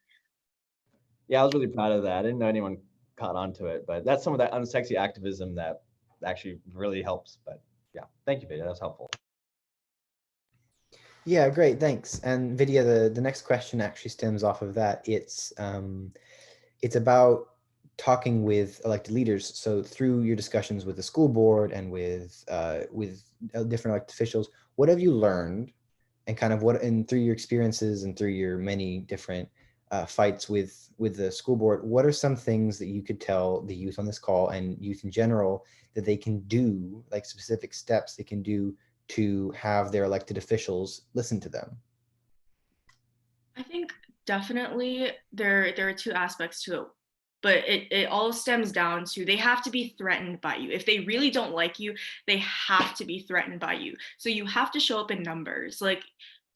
Yeah, I was really proud of that. I didn't know anyone caught on to it, but that's some of that unsexy activism that actually really helps. But yeah, thank you, Vidya. That's helpful. Yeah, great, thanks. And Vidya, the next question actually stems off of that. It's about talking with elected leaders. So through your discussions with the school board and with different elected officials, what have you learned, and kind of through your experiences and through your many different fights with the school board, what are some things that you could tell the youth on this call and youth in general that they can do, like specific steps they can do to have their elected officials listen to them? I think definitely there are two aspects to it, but it all stems down to they have to be threatened by you. If they really don't like you, they have to be threatened by you. So you have to show up in numbers. Like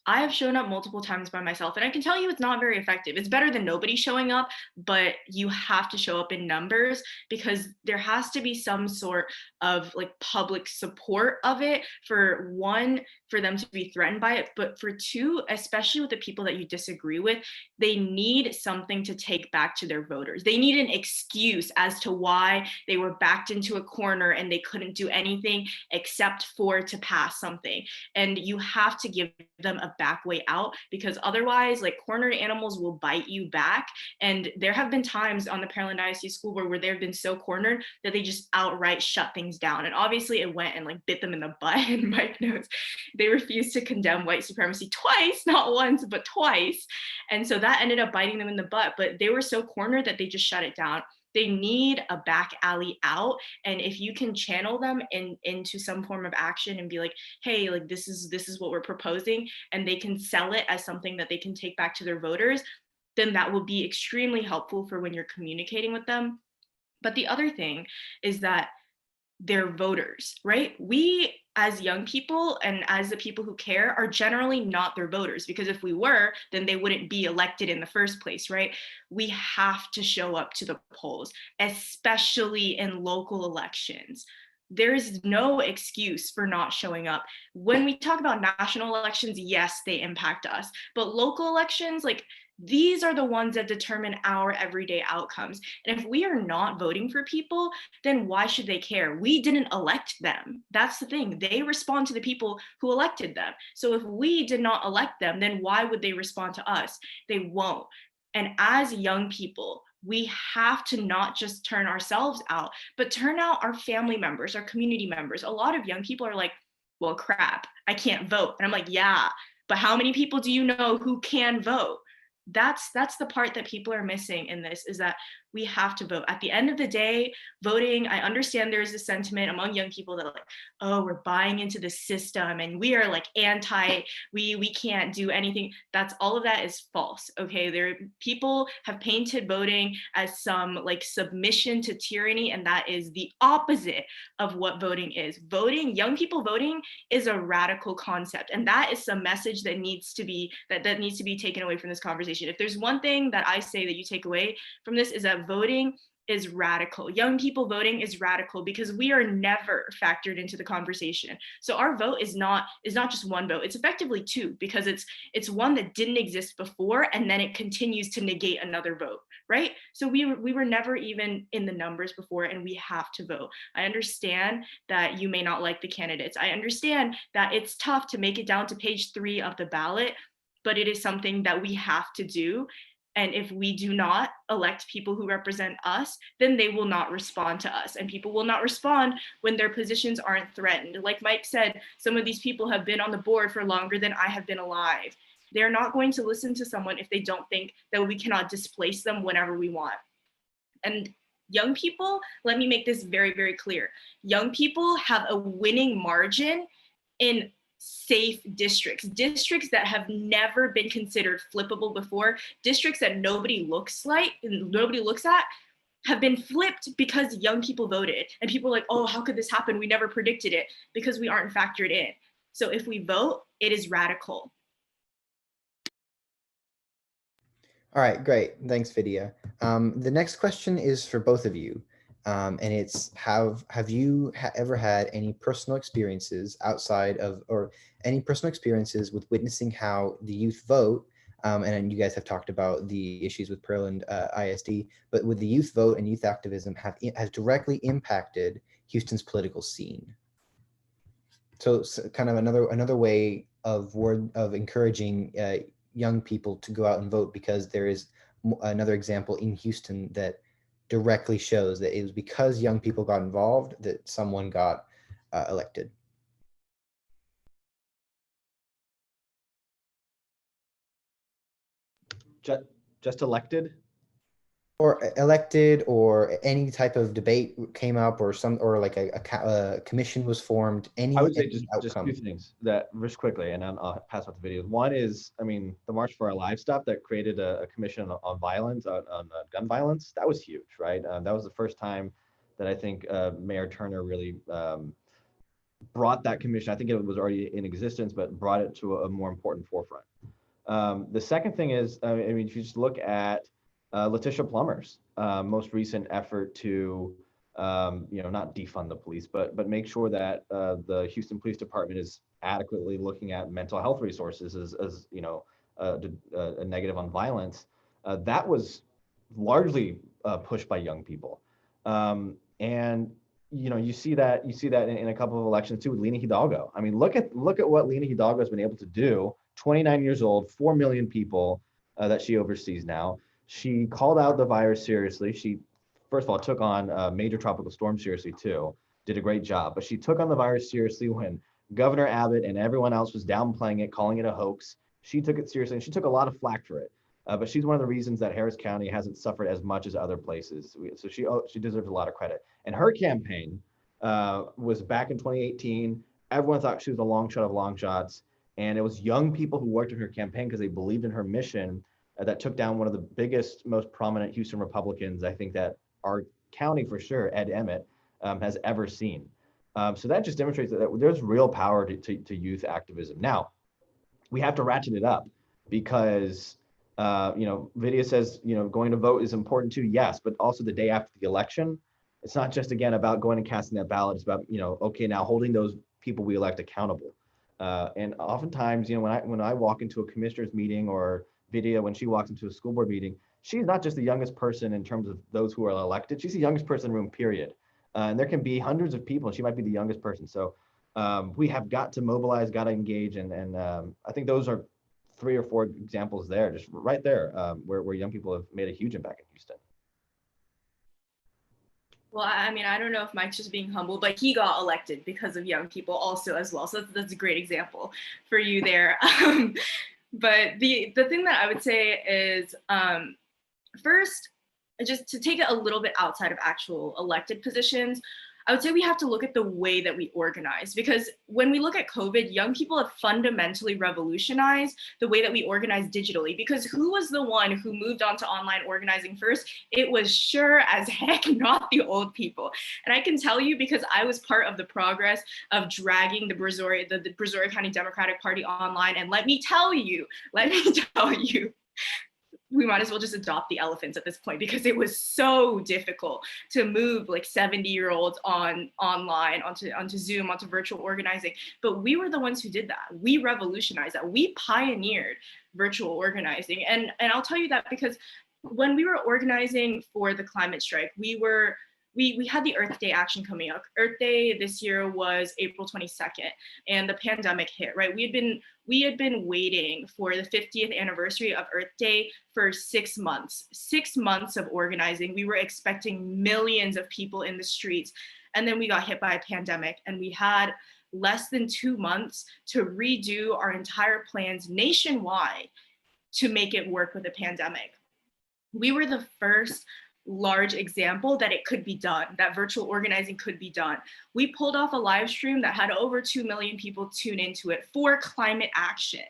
I have shown up multiple times by myself, and I can tell you it's not very effective. It's better than nobody showing up, but you have to show up in numbers because there has to be some sort of like public support of it. For one, for them to be threatened by it, but for two, especially with the people that you disagree with, they need something to take back to their voters. They need an excuse as to why they were backed into a corner and they couldn't do anything except for to pass something. And you have to give them a a back way out, because otherwise, like, cornered animals will bite you back. And there have been times on the Pearland ISD school board where they've been so cornered that they just outright shut things down. And obviously it went and like bit them in the butt. And Mike knows they refused to condemn white supremacy twice, not once, but twice. And so that ended up biting them in the butt, but they were so cornered that they just shut it down. They need a back alley out. And if you can channel them into some form of action and be like, hey, like, this is what we're proposing, and they can sell it as something that they can take back to their voters, then that will be extremely helpful for when you're communicating with them. But the other thing is that they're voters, right? We as young people and as the people who care are generally not their voters, because if we were, then they wouldn't be elected in the first place, right? We have to show up to the polls, especially in local elections. There is no excuse for not showing up. When we talk about national elections, yes, they impact us, but local elections, like, these are the ones that determine our everyday outcomes. And if we are not voting for people, then why should they care? We didn't elect them. That's the thing. They respond to the people who elected them. So if we did not elect them, then why would they respond to us? They won't. And as young people, we have to not just turn ourselves out, but turn out our family members, our community members. A lot of young people are like, well, crap, I can't vote. And I'm like, yeah, but how many people do you know who can vote? That's the part that people are missing in this, is that we have to vote. At the end of the day, voting, I understand there's a sentiment among young people that are like, oh, we're buying into the system and we are like we can't do anything. That's, all of that is false. Okay, people have painted voting as some like submission to tyranny, and that is the opposite of what voting is. Voting, young people voting, is a radical concept, and that is some message that needs to be that needs to be taken away from this conversation. If there's one thing that I say that you take away from this, is that voting is radical. Young people voting is radical because we are never factored into the conversation. So our vote is not just one vote. It's effectively two, because it's one that didn't exist before, and then it continues to negate another vote, right? So we were never even in the numbers before, and we have to vote. I understand that you may not like the candidates. I understand that it's tough to make it down to page 3 of the ballot, but it is something that we have to do. And if we do not elect people who represent us, then they will not respond to us. And people will not respond when their positions aren't threatened. Like Mike said, some of these people have been on the board for longer than I have been alive. They're not going to listen to someone if they don't think that we cannot displace them whenever we want. And young people, let me make this very, very clear. Young people have a winning margin in safe districts that have never been considered flippable before, districts that nobody looks at have been flipped because young people voted. And people are like, oh, how could this happen? We never predicted it, because we aren't factored in. So if we vote, it is radical. All right, great. Thanks, Vidya. The next question is for both of you. And it's, have you ever had any personal experiences outside of, or any personal experiences with witnessing how the youth vote, and you guys have talked about the issues with Pearland ISD, but with the youth vote and youth activism has directly impacted Houston's political scene? So kind of another way of encouraging young people to go out and vote, because there is another example in Houston that directly shows that it was because young people got involved that someone got elected. Just elected? Or elected, or any type of debate came up, or like a commission was formed. I would say just outcome. two things that, just quickly, and then I'll pass out the videos. One is, I mean, the March for Our Lives stuff that created a commission on violence, on gun violence. That was huge, right? That was the first time that I think Mayor Turner really brought that commission. I think it was already in existence, but brought it to a more important forefront. The second thing is, I mean, if you just look at Letitia Plummer's most recent effort to, not defund the police, but make sure that the Houston Police Department is adequately looking at mental health resources as a negative on violence. That was largely pushed by young people, and you see that in a couple of elections too with Lena Hidalgo. I mean, look at what Lena Hidalgo has been able to do 29 years old, 4 million people that she oversees now. She called out the virus seriously. She, first of all, took on a major tropical storm seriously too, did a great job. But she took on the virus seriously when Governor Abbott and everyone else was downplaying it, calling it a hoax. She took it seriously, and she took a lot of flack for it. But she's one of the reasons that Harris County hasn't suffered as much as other places. So she deserves a lot of credit. And her campaign was back in 2018. Everyone thought she was a long shot of long shots. And it was young people who worked in her campaign because they believed in her mission that took down one of the biggest, most prominent Houston Republicans, I think, that our county for sure, Ed Emmett, has ever seen. So that just demonstrates that there's real power to youth activism. Now, we have to ratchet it up because Vidya says, going to vote is important too. Yes, but also the day after the election, it's not just, again, about going and casting that ballot. It's about, okay, now holding those people we elect accountable. And oftentimes, when I walk into a commissioner's meeting, or Vidya, when she walks into a school board meeting, she's not just the youngest person in terms of those who are elected. She's the youngest person in the room, period. And there can be hundreds of people, and she might be the youngest person. So we have got to mobilize, got to engage. And I think those are 3 or 4 examples there, just right there, where young people have made a huge impact in Houston. Well, I mean, I don't know if Mike's just being humble, but he got elected because of young people also as well. So that's a great example for you there. But the thing that I would say is, first, just to take it a little bit outside of actual elected positions, I would say we have to look at the way that we organize, because when we look at COVID, young people have fundamentally revolutionized the way that we organize digitally. Because who was the one who moved on to online organizing first? It was sure as heck not the old people. And I can tell you, because I was part of the progress of dragging the Brazoria County Democratic Party online. And let me tell you, we might as well just adopt the elephants at this point, because it was so difficult to move like 70-year-olds online onto Zoom, onto virtual organizing. But we were the ones who did that. We revolutionized that. We pioneered virtual organizing. And I'll tell you that because when we were organizing for the climate strike, we had the Earth Day action coming up. Earth Day this year was April 22nd, and the pandemic hit, right? We had been waiting for the 50th anniversary of Earth Day for 6 months. 6 months of organizing. We were expecting millions of people in the streets, and then we got hit by a pandemic, and we had less than 2 months to redo our entire plans nationwide to make it work with the pandemic. We were the first large example that it could be done, that virtual organizing could be done. We pulled off a live stream that had over 2 million people tune into it for climate action.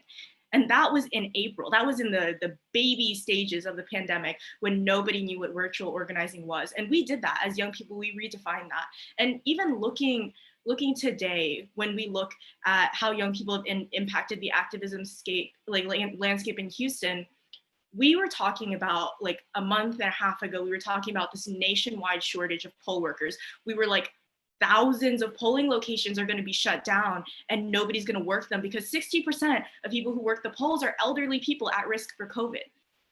And that was in April. That was in the baby stages of the pandemic, when nobody knew what virtual organizing was. And we did that as young people. We redefined that. And even looking today, when we look at how young people have impacted the activism landscape in Houston, we were talking about, like a month and a half ago, we were talking about this nationwide shortage of poll workers. We were like, thousands of polling locations are going to be shut down and nobody's going to work them, because 60% of people who work the polls are elderly people at risk for COVID.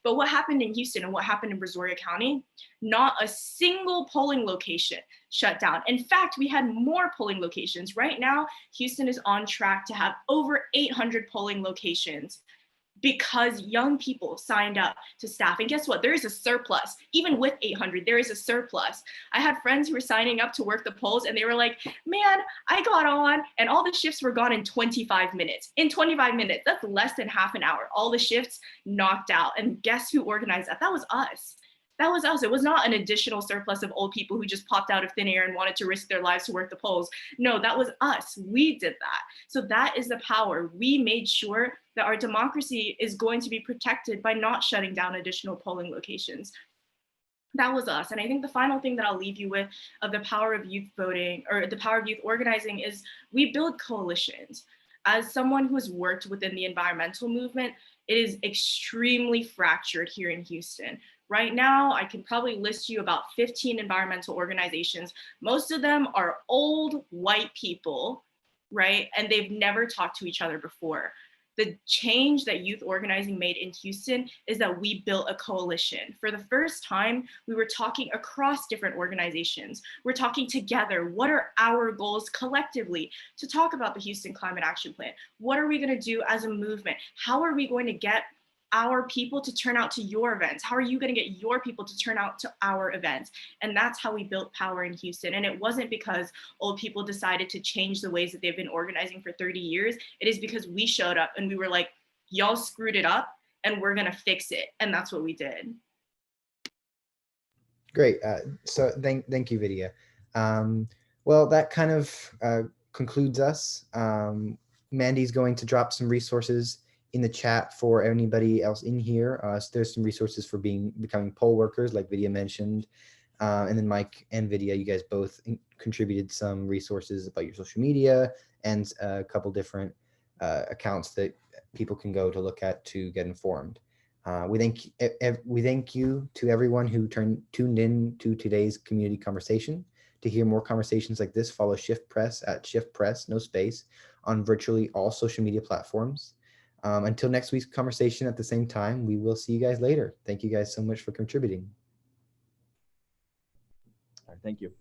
But what happened in Houston and what happened in Brazoria County? Not a single polling location shut down. In fact, we had more polling locations. Right now, Houston is on track to have over 800 polling locations, because young people signed up to staff. And guess what? There is a surplus. Even with 800, there is a surplus. I had friends who were signing up to work the polls, and they were like, man, I got on and all the shifts were gone in 25 minutes. In 25 minutes, that's less than half an hour. All the shifts knocked out. And guess who organized that? That was us. That was us. It was not an additional surplus of old people who just popped out of thin air and wanted to risk their lives to work the polls. No, that was us. We did that. So that is the power. We made sure that our democracy is going to be protected by not shutting down additional polling locations. That was us. And I think the final thing that I'll leave you with of the power of youth voting, or the power of youth organizing, is we build coalitions. As someone who has worked within the environmental movement, it is extremely fractured here in Houston. Right now, I can probably list you about 15 environmental organizations. Most of them are old white people, right? And they've never talked to each other before. the change that youth organizing made in Houston is that we built a coalition. For the first time, we were talking across different organizations. We're talking together. What are our goals collectively to talk about the Houston Climate Action Plan? What are we going to do as a movement? How are we going to get our people to turn out to your events? How are you going to get your people to turn out to our events? And that's how we built power in Houston. And it wasn't because old people decided to change the ways that they've been organizing for 30 years. It is because we showed up and we were like, y'all screwed it up and we're going to fix it. And that's what we did. Great. So thank you, Vidya. Well, that kind of concludes us. Mandy's going to drop some resources in the chat for anybody else in here. So there's some resources for becoming poll workers, like Vidya mentioned. And then Mike and Vidya, you guys both contributed some resources about your social media and a couple different accounts that people can go to look at to get informed. We thank you to everyone who tuned in to today's community conversation. To hear more conversations like this, follow Shift Press at Shift Press, no space, on virtually all social media platforms. Until next week's conversation at the same time, we will see you guys later. Thank you guys so much for contributing. All right, thank you.